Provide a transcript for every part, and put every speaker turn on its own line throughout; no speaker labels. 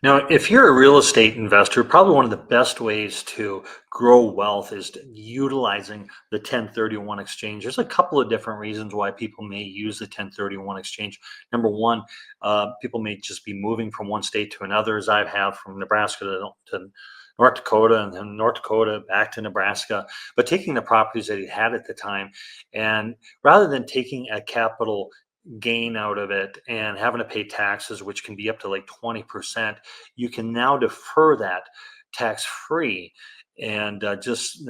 Now, if you're a real estate investor, probably one of the best ways to grow wealth is utilizing the 1031 exchange. There's a couple of different reasons why people may use the 1031 exchange. Number one, people may just be moving from one state to another, as I have from Nebraska to North Dakota and then North Dakota back to Nebraska, but taking the properties that he had at the time. And rather than taking a capital gain out of it and having to pay taxes, which can be up to like 20%, you can now defer that tax free and just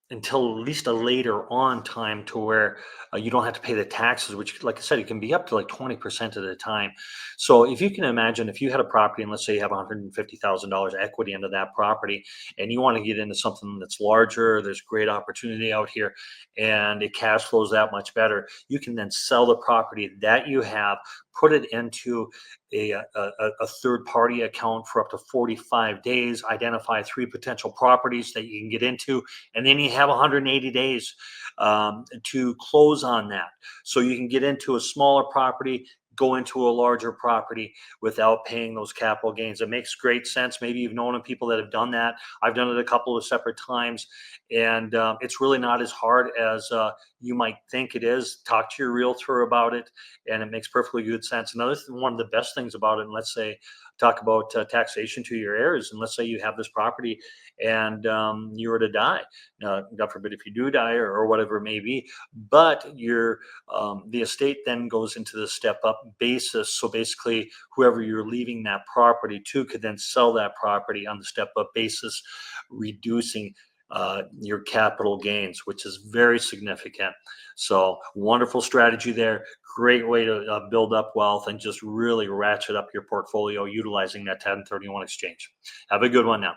until at least a later on time to where you don't have to pay the taxes, which, like I said, it can be up to like 20% of the time. So if you can imagine, if you had a property and let's say you have $150,000 equity into that property and you want to get into something that's larger, there's great opportunity out here and it cash flows that much better, you can then sell the property that you have, put it into a third party account for up to 45 days, identify three potential properties that you can get into, and then you have 180 days to close on that. So you can get into a smaller property, go into a larger property without paying those capital gains. It makes great sense. Maybe you've known of people that have done that. I've done it a couple of separate times, and it's really not as hard as you might think it is. Talk to your realtor about it, and it makes perfectly good sense. One of the best things about it, and let's say talk about taxation to your heirs, and let's say you have this property and you were to die, God forbid if you do die or whatever it may be, but the estate then goes into the step up basis. So basically, whoever you're leaving that property to could then sell that property on the step up basis, reducing your capital gains, which is very significant. So wonderful strategy there. Great way to build up wealth and just really ratchet up your portfolio utilizing that 1031 exchange. Have a good one now.